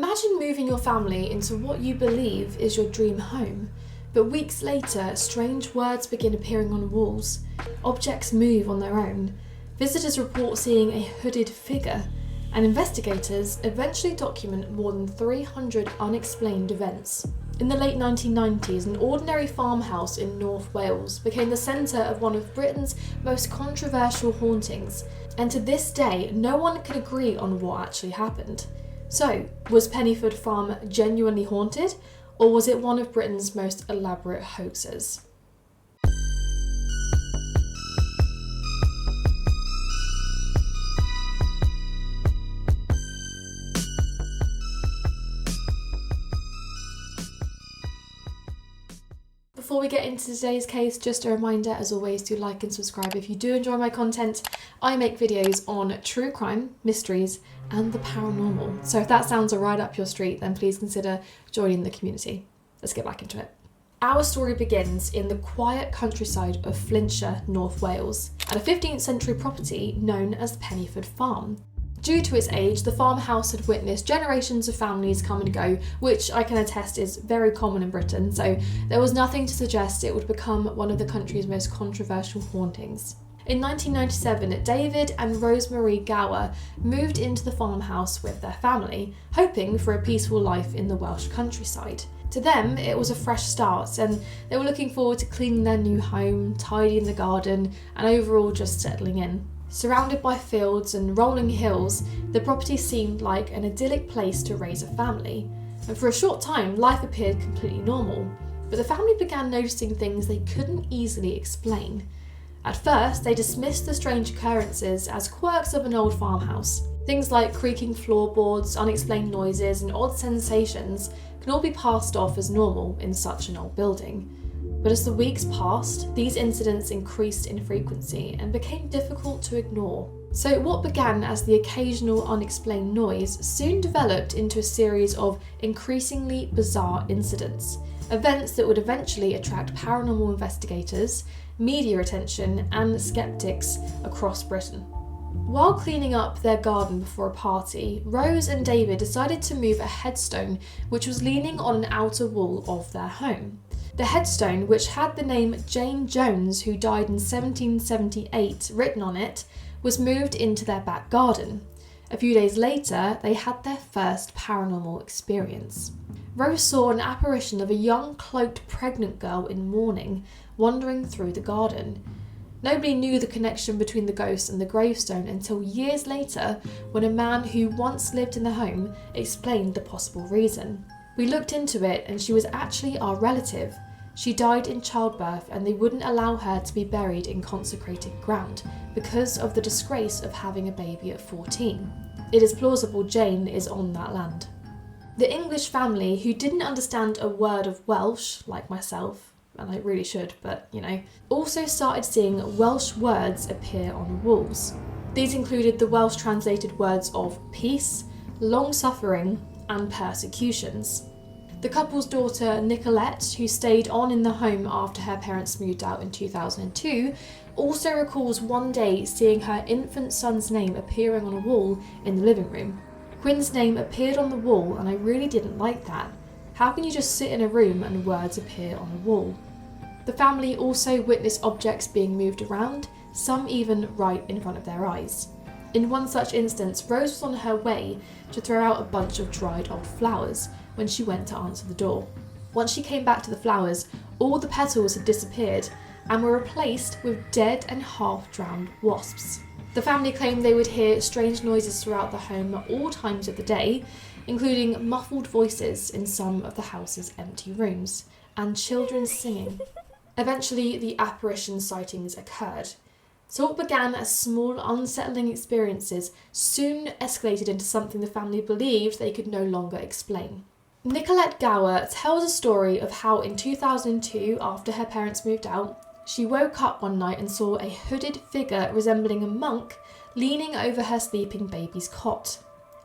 Imagine moving your family into what you believe is your dream home, but weeks later, strange words begin appearing on walls, objects move on their own, visitors report seeing a hooded figure, and investigators eventually document more than 300 unexplained events. In the late 1990s, an ordinary farmhouse in North Wales became the centre of one of Britain's most controversial hauntings, and to this day, no one can agree on what actually happened. So, was Pennyford Farm genuinely haunted, or was it one of Britain's most elaborate hoaxes? Before we get into today's case, just a reminder as always to like and subscribe if you do enjoy my content. I make videos on true crime, mysteries and the paranormal. So if that sounds right up your street, then please consider joining the community. Let's get back into it. Our story begins in the quiet countryside of Flintshire, North Wales, at a 15th century property known as Pennyford Farm. Due to its age, the farmhouse had witnessed generations of families come and go, which I can attest is very common in Britain, so there was nothing to suggest it would become one of the country's most controversial hauntings. In 1997, David and Rosemary Gower moved into the farmhouse with their family, hoping for a peaceful life in the Welsh countryside. To them, it was a fresh start, and they were looking forward to cleaning their new home, tidying the garden, and overall just settling in. Surrounded by fields and rolling hills, the property seemed like an idyllic place to raise a family, and for a short time life appeared completely normal, but the family began noticing things they couldn't easily explain. At first, they dismissed the strange occurrences as quirks of an old farmhouse. Things like creaking floorboards, unexplained noises, and odd sensations can all be passed off as normal in such an old building. But as the weeks passed, these incidents increased in frequency and became difficult to ignore. So what began as the occasional unexplained noise soon developed into a series of increasingly bizarre incidents, events that would eventually attract paranormal investigators, media attention, and skeptics across Britain. While cleaning up their garden before a party, Rose and David decided to move a headstone which was leaning on an outer wall of their home. The headstone, which had the name Jane Jones, who died in 1778, written on it, was moved into their back garden. A few days later, they had their first paranormal experience. Rose saw an apparition of a young cloaked pregnant girl in mourning, wandering through the garden. Nobody knew the connection between the ghost and the gravestone until years later, when a man who once lived in the home explained the possible reason. We looked into it, and she was actually our relative. She died in childbirth, and they wouldn't allow her to be buried in consecrated ground because of the disgrace of having a baby at 14. It is plausible Jane is on that land. The English family, who didn't understand a word of Welsh, like myself, and I really should, but also started seeing Welsh words appear on the walls. These included the Welsh translated words of peace, long-suffering, and persecutions. The couple's daughter, Nicolette, who stayed on in the home after her parents moved out in 2002, also recalls one day seeing her infant son's name appearing on a wall in the living room. Quinn's name appeared on the wall, and I really didn't like that. How can you just sit in a room and words appear on a wall? The family also witnessed objects being moved around, some even right in front of their eyes. In one such instance, Rose was on her way to throw out a bunch of dried old flowers when she went to answer the door. Once she came back to the flowers, all the petals had disappeared and were replaced with dead and half-drowned wasps. The family claimed they would hear strange noises throughout the home at all times of the day, including muffled voices in some of the house's empty rooms, and children singing. Eventually, the apparition sightings occurred. So what began as small, unsettling experiences soon escalated into something the family believed they could no longer explain. Nicolette Gower tells a story of how in 2002, after her parents moved out, she woke up one night and saw a hooded figure resembling a monk leaning over her sleeping baby's cot.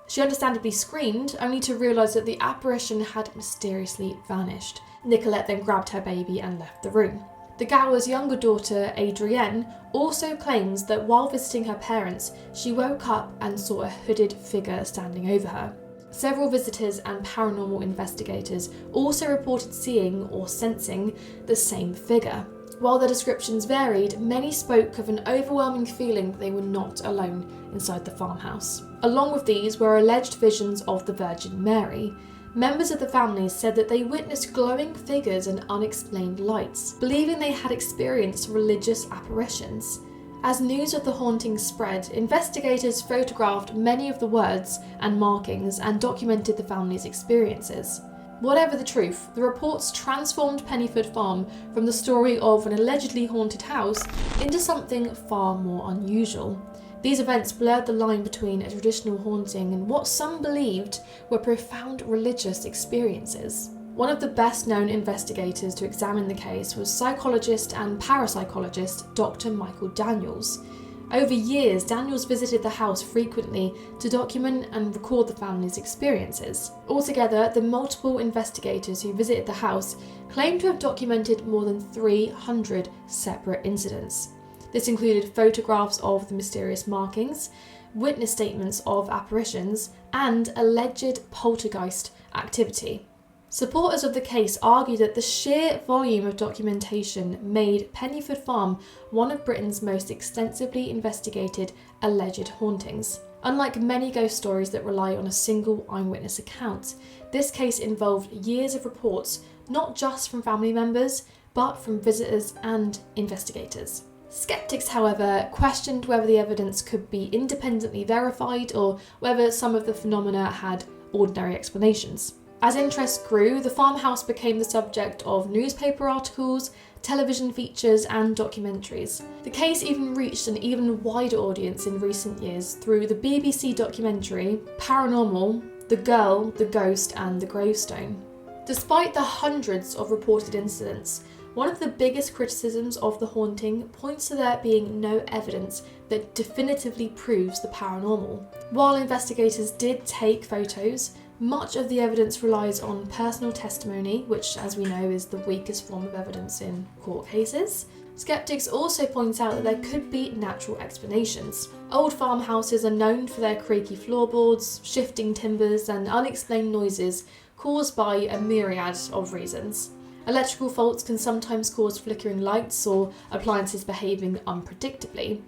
She understandably screamed, only to realise that the apparition had mysteriously vanished. Nicolette then grabbed her baby and left the room. The Gower's younger daughter, Adrienne, also claims that while visiting her parents, she woke up and saw a hooded figure standing over her. Several visitors and paranormal investigators also reported seeing or sensing the same figure. While their descriptions varied, many spoke of an overwhelming feeling that they were not alone inside the farmhouse. Along with these were alleged visions of the Virgin Mary. Members of the family said that they witnessed glowing figures and unexplained lights, believing they had experienced religious apparitions. As news of the haunting spread, investigators photographed many of the words and markings and documented the family's experiences. Whatever the truth, the reports transformed Pennyford Farm from the story of an allegedly haunted house into something far more unusual. These events blurred the line between a traditional haunting and what some believed were profound religious experiences. One of the best-known investigators to examine the case was psychologist and parapsychologist Dr. Michael Daniels. Over years, Daniels visited the house frequently to document and record the family's experiences. Altogether, the multiple investigators who visited the house claimed to have documented more than 300 separate incidents. This included photographs of the mysterious markings, witness statements of apparitions, and alleged poltergeist activity. Supporters of the case argue that the sheer volume of documentation made Pennyford Farm one of Britain's most extensively investigated alleged hauntings. Unlike many ghost stories that rely on a single eyewitness account, this case involved years of reports not just from family members, but from visitors and investigators. Skeptics, however, questioned whether the evidence could be independently verified or whether some of the phenomena had ordinary explanations. As interest grew, the farmhouse became the subject of newspaper articles, television features, and documentaries. The case even reached an even wider audience in recent years through the BBC documentary Paranormal, The Girl, the Ghost, and the Gravestone. Despite the hundreds of reported incidents, one of the biggest criticisms of the haunting points to there being no evidence that definitively proves the paranormal. While investigators did take photos, much of the evidence relies on personal testimony, which, as we know, is the weakest form of evidence in court cases. Skeptics also point out that there could be natural explanations. Old farmhouses are known for their creaky floorboards, shifting timbers, and unexplained noises caused by a myriad of reasons. Electrical faults can sometimes cause flickering lights or appliances behaving unpredictably,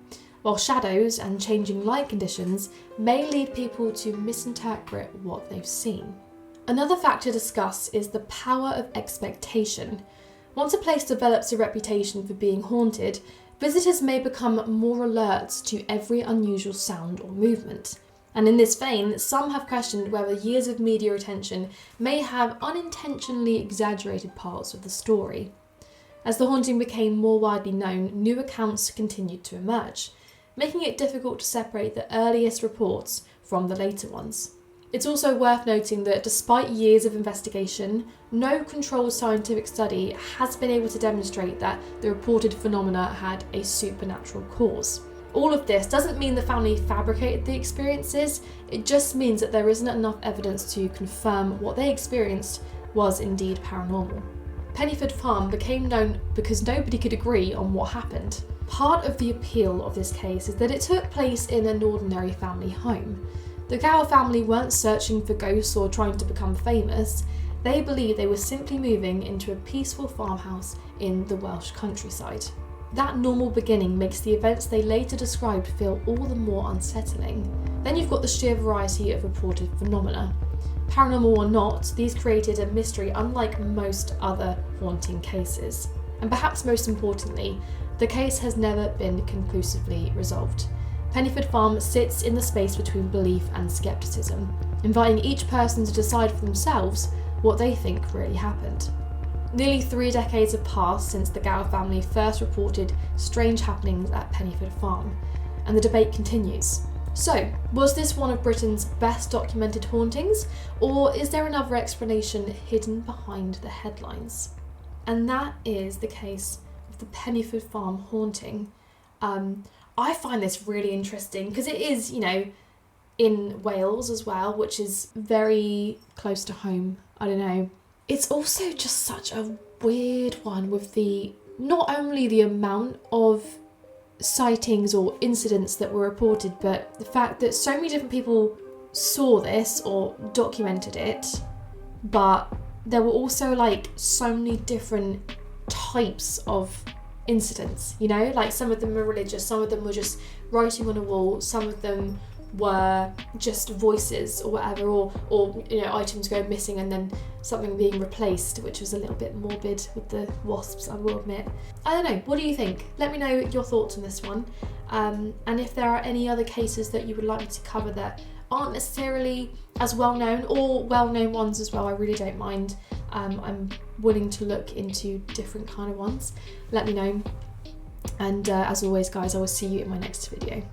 while shadows and changing light conditions may lead people to misinterpret what they've seen. Another factor to discuss is the power of expectation. Once a place develops a reputation for being haunted, visitors may become more alert to every unusual sound or movement. And in this vein, some have questioned whether years of media attention may have unintentionally exaggerated parts of the story. As the haunting became more widely known, new accounts continued to emerge, making it difficult to separate the earliest reports from the later ones. It's also worth noting that despite years of investigation, no controlled scientific study has been able to demonstrate that the reported phenomena had a supernatural cause. All of this doesn't mean the family fabricated the experiences, it just means that there isn't enough evidence to confirm what they experienced was indeed paranormal. Pennyford Farm became known because nobody could agree on what happened. Part of the appeal of this case is that it took place in an ordinary family home. The Gower family weren't searching for ghosts or trying to become famous. They believed they were simply moving into a peaceful farmhouse in the Welsh countryside. That normal beginning makes the events they later described feel all the more unsettling. Then you've got the sheer variety of reported phenomena. Paranormal or not, these created a mystery unlike most other haunting cases. And perhaps most importantly, the case has never been conclusively resolved. Pennyford Farm sits in the space between belief and skepticism, inviting each person to decide for themselves what they think really happened. Nearly 3 decades have passed since the Gower family first reported strange happenings at Pennyford Farm, and the debate continues. So, was this one of Britain's best documented hauntings, or is there another explanation hidden behind the headlines? And that is the case of the Pennyford Farm haunting. I find this really interesting because it is, in Wales as well, which is very close to home. I don't know. It's also just such a weird one with not only the amount of sightings or incidents that were reported, but the fact that so many different people saw this or documented it, but there were also like so many different types of incidents, you know, like some of them were religious, some of them were just writing on a wall, some of them were just voices or whatever, or you know, items going missing and then something being replaced, which was a little bit morbid with the wasps, I will admit. I don't know, what do you think? Let me know your thoughts on this one, and if there are any other cases that you would like me to cover that aren't necessarily as well known, or well known ones as well, I really don't mind. I'm willing to look into different kind of ones. Let me know, and as always guys, I will see you in my next video.